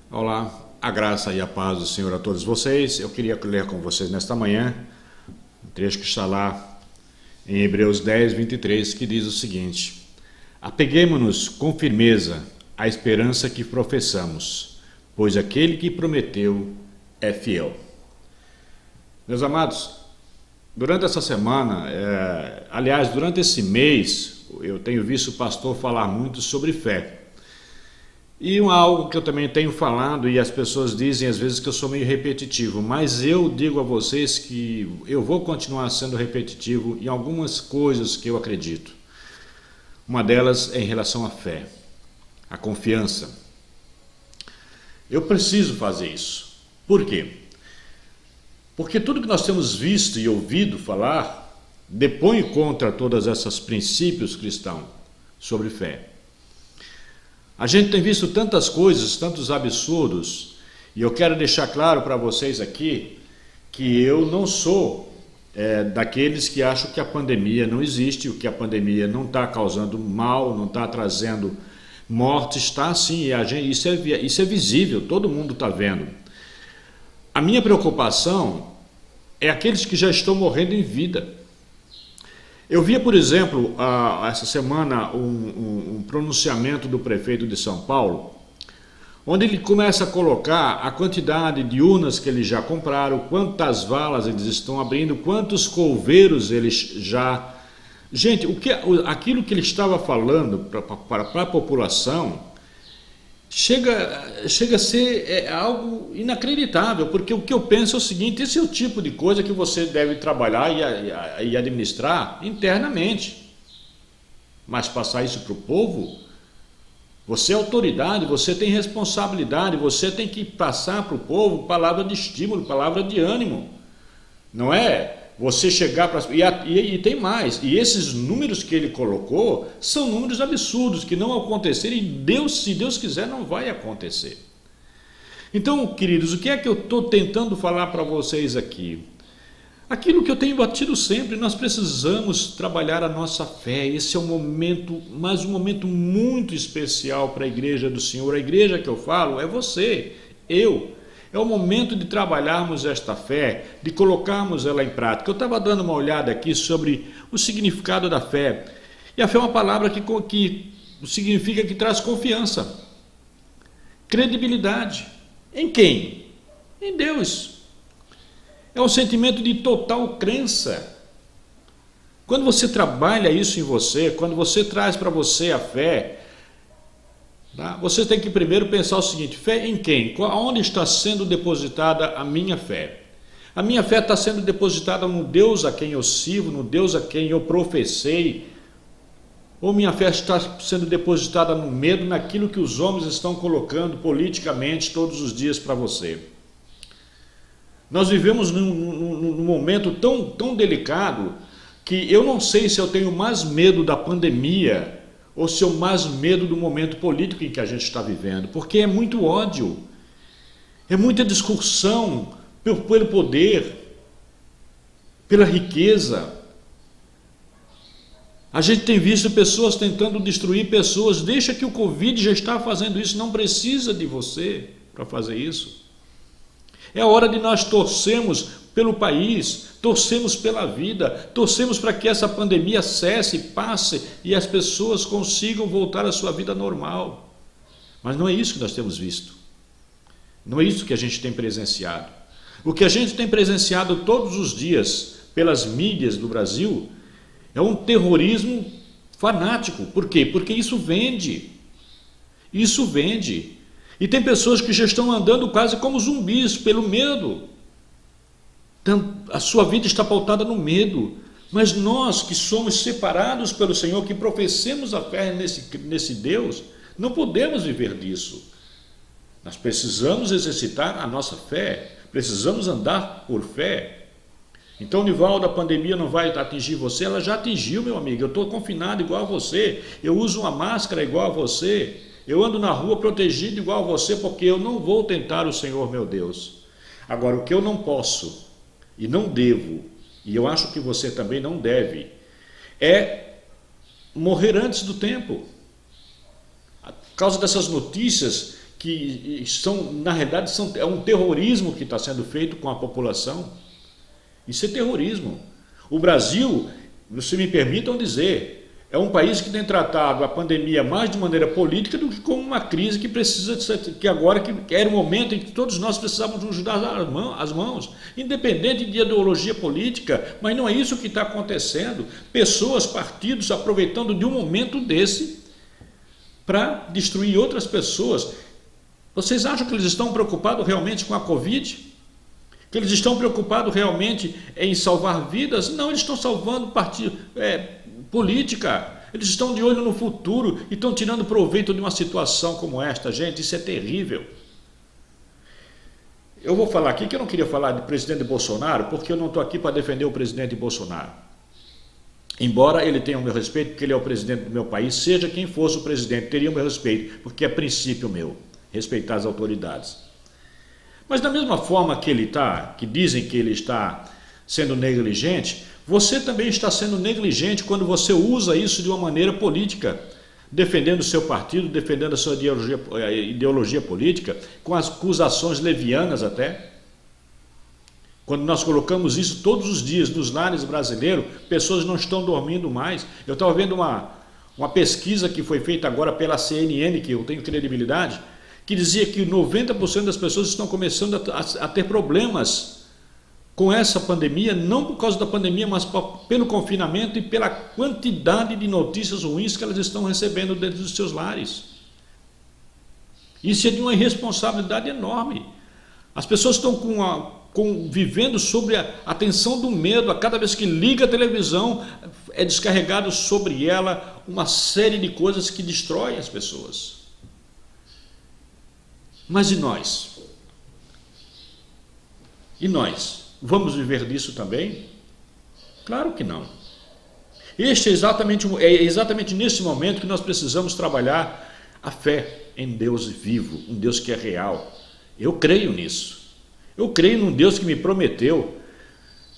Olá, a graça e a paz do Senhor a todos vocês. Eu queria ler com vocês nesta manhã um trecho que está lá em Hebreus 10, 23, que diz o seguinte: Apeguemo-nos com firmeza à esperança que professamos, pois aquele que prometeu é fiel. Meus amados, durante essa semana, aliás, durante esse mês, eu tenho visto o pastor falar muito sobre fé. E algo que eu também tenho falado, e as pessoas dizem às vezes que eu sou meio repetitivo, mas eu digo a vocês que eu vou continuar sendo repetitivo em algumas coisas que eu acredito. Uma delas é em relação à fé, à confiança. Eu preciso fazer isso. Por quê? Porque tudo que nós temos visto e ouvido falar depõe contra todos esses princípios cristãos sobre fé. A gente tem visto tantas coisas, tantos absurdos, e eu quero deixar claro para vocês aqui que eu não sou daqueles que acham que a pandemia não existe, que a pandemia não está causando mal, não está trazendo morte, está sim, e isso é visível, todo mundo está vendo. A minha preocupação é aqueles que já estão morrendo em vida. Eu via, por exemplo, essa semana um pronunciamento do prefeito de São Paulo, onde ele começa a colocar a quantidade de urnas que eles já compraram, quantas valas eles estão abrindo, quantos couveiros eles já... Gente, aquilo que ele estava falando para a população chega a ser algo inacreditável, porque o que eu penso é o seguinte: esse é o tipo de coisa que você deve trabalhar e administrar internamente, mas passar isso para o povo, você é autoridade, você tem responsabilidade, você tem que passar para o povo palavra de estímulo, palavra de ânimo, não é você chegar para... E tem mais, e esses números que ele colocou são números absurdos, que não aconteceram, e se Deus quiser, não vai acontecer. Então, queridos, o que é que eu estou tentando falar para vocês aqui? Aquilo que eu tenho batido sempre: nós precisamos trabalhar a nossa fé. Esse é um momento, mas um momento muito especial para a igreja do Senhor. A igreja que eu falo é você, eu. É o momento de trabalharmos esta fé, de colocarmos ela em prática. Eu estava dando uma olhada aqui sobre o significado da fé. E a fé é uma palavra que significa que traz confiança, credibilidade. Em quem? Em Deus. É um sentimento de total crença. Quando você trabalha isso em você, quando você traz para você a fé, você tem que primeiro pensar o seguinte: fé em quem? Onde está sendo depositada a minha fé? A minha fé está sendo depositada no Deus a quem eu sirvo, no Deus a quem eu professei? Ou minha fé está sendo depositada no medo, naquilo que os homens estão colocando politicamente todos os dias para você? Nós vivemos num momento tão delicado que eu não sei se eu tenho mais medo da pandemia ou se eu mais medo do momento político em que a gente está vivendo, porque é muito ódio, é muita discussão pelo poder, pela riqueza. A gente tem visto pessoas tentando destruir pessoas. Deixa que o Covid já está fazendo isso, não precisa de você para fazer isso. É hora de nós torcermos pelo país, torcemos pela vida, torcemos para que essa pandemia cesse, passe e as pessoas consigam voltar à sua vida normal. Mas não é isso que nós temos visto. Não é isso que a gente tem presenciado. O que a gente tem presenciado todos os dias pelas mídias do Brasil é um terrorismo fanático. Por quê? Porque isso vende. Isso vende. E tem pessoas que já estão andando quase como zumbis pelo medo. Então, a sua vida está pautada no medo. Mas nós que somos separados pelo Senhor, que professemos a fé nesse Deus, não podemos viver disso. Nós precisamos exercitar a nossa fé, precisamos andar por fé. Então, Nivaldo, a pandemia não vai atingir você? Ela já atingiu, meu amigo. Eu estou confinado igual a você, eu uso uma máscara igual a você, eu ando na rua protegido igual a você, porque eu não vou tentar o Senhor meu Deus. Agora, o que eu não posso e não devo, e eu acho que você também não deve, é morrer antes do tempo. Por causa dessas notícias que são, na realidade, é um terrorismo que está sendo feito com a população. Isso é terrorismo. O Brasil, se me permitam dizer, é um país que tem tratado a pandemia mais de maneira política do que como uma crise que precisa de ser, que agora que era o momento em que todos nós precisávamos nos dar as mãos, independente de ideologia política, mas não é isso que está acontecendo. Pessoas, partidos aproveitando de um momento desse para destruir outras pessoas. Vocês acham que eles estão preocupados realmente com a Covid? Que eles estão preocupados realmente em salvar vidas? Não, eles estão salvando política. Eles estão de olho no futuro e estão tirando proveito de uma situação como esta. Gente, isso é terrível. Eu vou falar aqui que eu não queria falar de presidente Bolsonaro, porque eu não estou aqui para defender o presidente Bolsonaro. Embora ele tenha o meu respeito, porque ele é o presidente do meu país, seja quem fosse o presidente, teria o meu respeito, porque é princípio meu, respeitar as autoridades. Mas da mesma forma que ele está, que dizem que ele está sendo negligente, você também está sendo negligente quando você usa isso de uma maneira política, defendendo o seu partido, defendendo a sua ideologia política, com as acusações levianas até. Quando nós colocamos isso todos os dias nos lares brasileiros, pessoas não estão dormindo mais. Eu estava vendo uma pesquisa que foi feita agora pela CNN, que eu tenho credibilidade, que dizia que 90% das pessoas estão começando a ter problemas com essa pandemia, não por causa da pandemia, mas pelo confinamento e pela quantidade de notícias ruins que elas estão recebendo dentro dos seus lares. Isso é de uma irresponsabilidade enorme. As pessoas estão vivendo sob a tensão do medo. A cada vez que liga a televisão, é descarregado sobre ela uma série de coisas que destroem as pessoas. Mas e nós? E nós? Vamos viver disso também? Claro que não. Este é exatamente nesse momento que nós precisamos trabalhar a fé em Deus vivo, um Deus que é real. Eu creio nisso. Eu creio num Deus que me prometeu.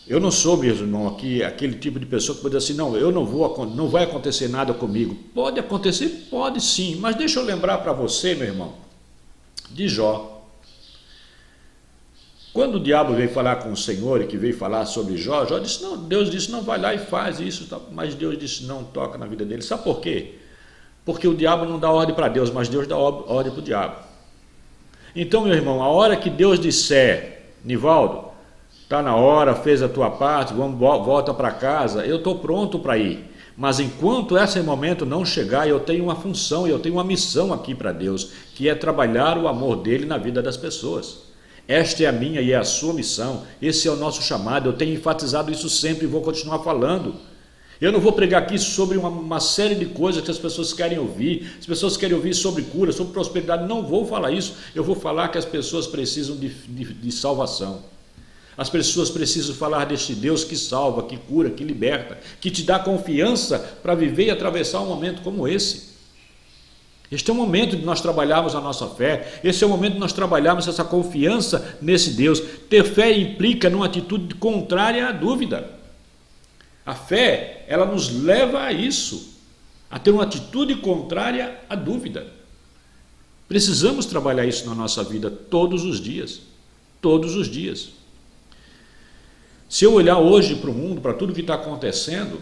Eu não sou, meu irmão, aquele tipo de pessoa que pode dizer assim, não vai acontecer nada comigo. Pode acontecer? Pode sim, mas deixa eu lembrar para você, meu irmão, de Jó. Quando o diabo veio falar com o Senhor e que veio falar sobre Jó, Jó disse, não, Deus disse, não, vai lá e faz isso, mas Deus disse, não toca na vida dele. Sabe por quê? Porque o diabo não dá ordem para Deus, mas Deus dá ordem para o diabo. Então, meu irmão, a hora que Deus disser, Nivaldo, está na hora, fez a tua parte, volta para casa, eu estou pronto para ir. Mas enquanto esse momento não chegar, eu tenho uma função, eu tenho uma missão aqui para Deus, que é trabalhar o amor dele na vida das pessoas. Esta é a minha e é a sua missão, esse é o nosso chamado, eu tenho enfatizado isso sempre e vou continuar falando. Eu não vou pregar aqui sobre uma série de coisas que as pessoas querem ouvir, as pessoas querem ouvir sobre cura, sobre prosperidade, não vou falar isso, eu vou falar que as pessoas precisam de salvação. As pessoas precisam falar deste Deus que salva, que cura, que liberta, que te dá confiança para viver e atravessar um momento como esse. Este é o momento de nós trabalharmos a nossa fé, esse é o momento de nós trabalharmos essa confiança nesse Deus. Ter fé implica numa atitude contrária à dúvida. A fé, ela nos leva a isso, a ter uma atitude contrária à dúvida. Precisamos trabalhar isso na nossa vida todos os dias, todos os dias. Se eu olhar hoje para o mundo, para tudo que está acontecendo,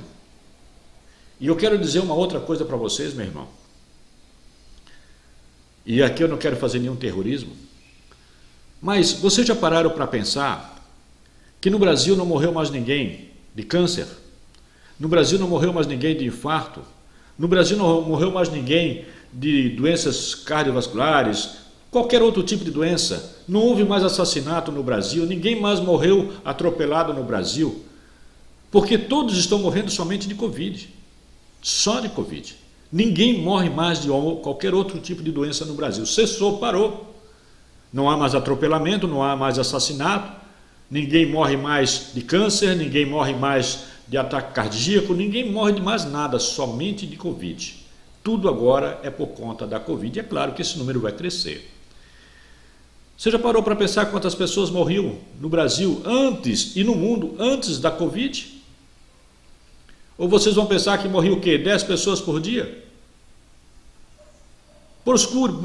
e eu quero dizer uma outra coisa para vocês, meu irmão, e aqui eu não quero fazer nenhum terrorismo, mas vocês já pararam para pensar que no Brasil não morreu mais ninguém de câncer, no Brasil não morreu mais ninguém de infarto, no Brasil não morreu mais ninguém de doenças cardiovasculares, qualquer outro tipo de doença, não houve mais assassinato no Brasil, ninguém mais morreu atropelado no Brasil, porque todos estão morrendo somente de Covid, só de Covid. Ninguém morre mais de qualquer outro tipo de doença no Brasil. Cessou, parou. Não há mais atropelamento, não há mais assassinato, ninguém morre mais de câncer, ninguém morre mais de ataque cardíaco, ninguém morre de mais nada, somente de Covid. Tudo agora é por conta da Covid. E é claro que esse número vai crescer. Você já parou para pensar quantas pessoas morriam no Brasil antes e no mundo antes da Covid? Ou vocês vão pensar que morriam o quê? 10 pessoas por dia?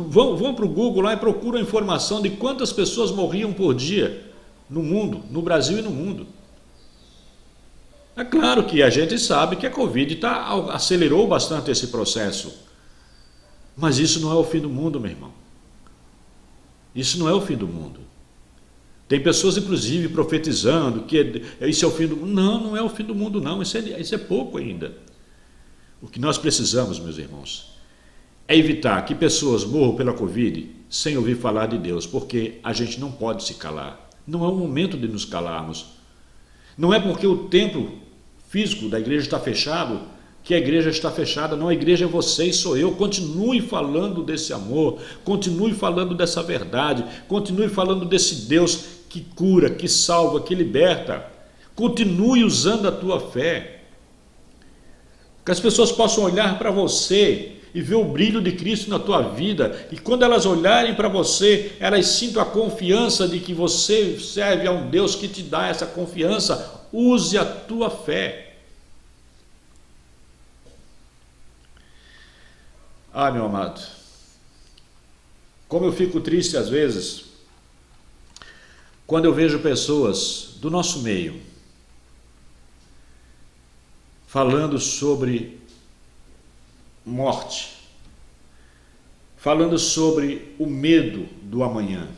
Vão para o Google lá e procuram a informação de quantas pessoas morriam por dia no mundo, no Brasil e no mundo. É claro que a gente sabe que a Covid acelerou bastante esse processo, mas isso não é o fim do mundo, meu irmão. Isso não é o fim do mundo. Tem pessoas, inclusive, profetizando que isso é o fim do mundo. Não, não é o fim do mundo, não. Isso é pouco ainda. O que nós precisamos, meus irmãos, é evitar que pessoas morram pela Covid sem ouvir falar de Deus, porque a gente não pode se calar. Não é o momento de nos calarmos. Não é porque o templo físico da igreja está fechado que a igreja está fechada. Não, a igreja é você e sou eu. Continue falando desse amor, continue falando dessa verdade, continue falando desse Deus que cura, que salva, que liberta. Continue usando a tua fé. Que as pessoas possam olhar para você e ver o brilho de Cristo na tua vida, e quando elas olharem para você, elas sintam a confiança de que você serve a um Deus que te dá essa confiança. Use a tua fé. Ah, meu amado, como eu fico triste às vezes quando eu vejo pessoas do nosso meio falando sobre morte, falando sobre o medo do amanhã.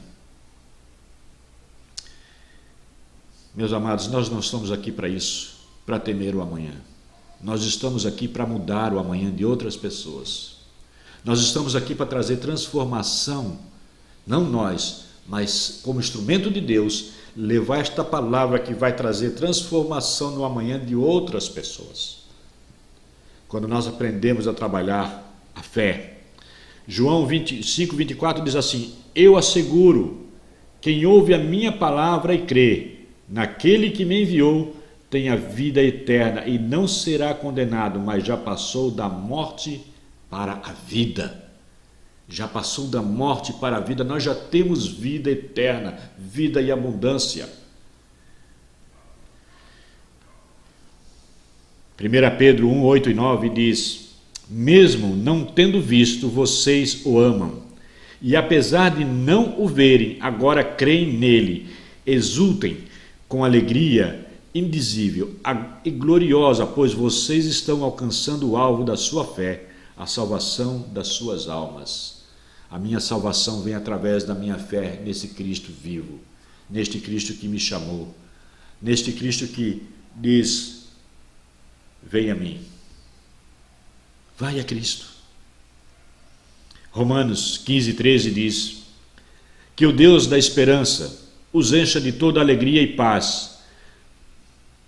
Meus amados, nós não estamos aqui para isso, para temer o amanhã. Nós estamos aqui para mudar o amanhã de outras pessoas. Nós estamos aqui para trazer transformação, não nós, mas como instrumento de Deus, levar esta palavra que vai trazer transformação no amanhã de outras pessoas. Quando nós aprendemos a trabalhar a fé. João 25, 24 diz assim: eu asseguro, quem ouve a minha palavra e crê naquele que me enviou, tem a vida eterna e não será condenado, mas já passou da morte para a vida. Já passou da morte para a vida, nós já temos vida eterna, vida e abundância. 1 Pedro 1, 8 e 9 diz: mesmo não tendo visto, vocês o amam, e apesar de não o verem, agora creem nele, exultem com alegria indizível e gloriosa, pois vocês estão alcançando o alvo da sua fé, a salvação das suas almas. A minha salvação vem através da minha fé nesse Cristo vivo, neste Cristo que me chamou, neste Cristo que diz: vem a mim. Vai a Cristo. Romanos 15, 13 diz: que o Deus da esperança os encha de toda alegria e paz,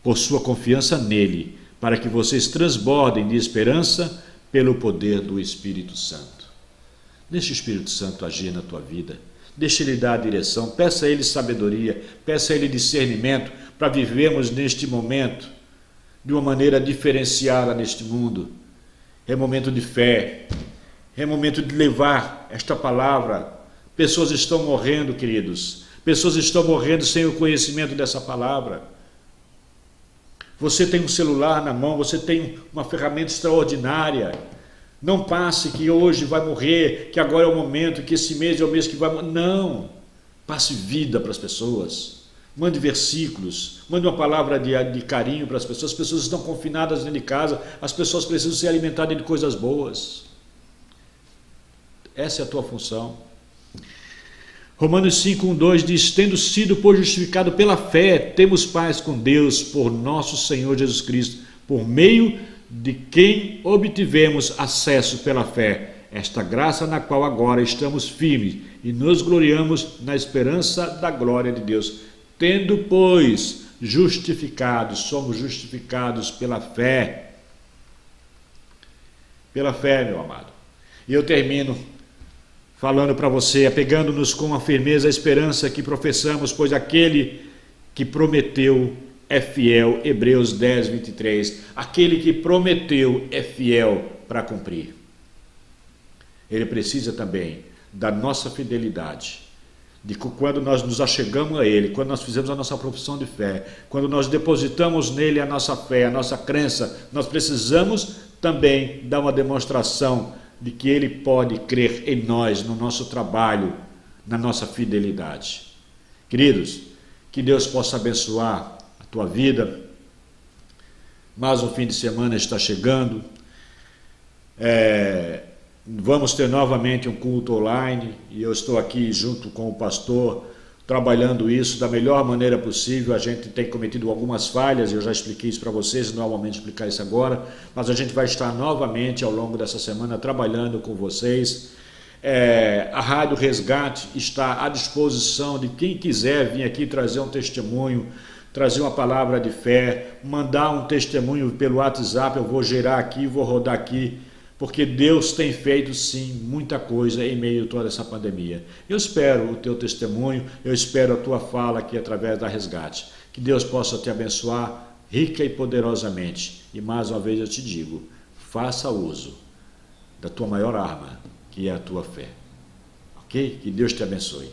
por sua confiança nele, para que vocês transbordem de esperança pelo poder do Espírito Santo. Deixa o Espírito Santo agir na tua vida. Deixa ele dar a direção. Peça a ele sabedoria. Peça a ele discernimento para vivermos neste momento de uma maneira diferenciada neste mundo. É momento de fé. É momento de levar esta palavra. Pessoas estão morrendo, queridos. Pessoas estão morrendo sem o conhecimento dessa palavra. Você tem um celular na mão, você tem uma ferramenta extraordinária. Não passe que hoje vai morrer, que agora é o momento, que esse mês é o mês que vai morrer. Não. Passe vida para as pessoas. Mande versículos. Mande uma palavra de carinho para as pessoas. As pessoas estão confinadas dentro de casa. As pessoas precisam ser alimentadas de coisas boas. Essa é a tua função. Romanos 5, 1, 2 diz: tendo sido por justificado pela fé, temos paz com Deus por nosso Senhor Jesus Cristo, por meio de quem obtivemos acesso pela fé, esta graça na qual agora estamos firmes e nos gloriamos na esperança da glória de Deus. Tendo, pois, justificados, somos justificados pela fé. Pela fé, meu amado. E eu termino falando para você, apegando-nos com a firmeza a esperança que professamos, pois aquele que prometeu é fiel. Hebreus 10, 23. Aquele que prometeu é fiel para cumprir. Ele precisa também da nossa fidelidade, de que quando nós nos achegamos a Ele, quando nós fizemos a nossa profissão de fé, quando nós depositamos nele a nossa fé, a nossa crença, nós precisamos também dar uma demonstração de que Ele pode crer em nós, no nosso trabalho, na nossa fidelidade. Queridos, que Deus possa abençoar a tua vida. Mais um fim de semana está chegando. Vamos ter novamente um culto online e eu estou aqui junto com o pastor trabalhando isso da melhor maneira possível. A gente tem cometido algumas falhas, eu já expliquei isso para vocês, não é o momento de explicar isso agora, mas a gente vai estar novamente ao longo dessa semana trabalhando com vocês. A Rádio Resgate está à disposição de quem quiser vir aqui trazer um testemunho, trazer uma palavra de fé, mandar um testemunho pelo WhatsApp. Eu vou gerar aqui, vou rodar aqui, porque Deus tem feito sim muita coisa em meio a toda essa pandemia. Eu espero o teu testemunho, eu espero a tua fala aqui através da Resgate. Que Deus possa te abençoar rica e poderosamente. E mais uma vez eu te digo, faça uso da tua maior arma, que é a tua fé. Ok? Que Deus te abençoe.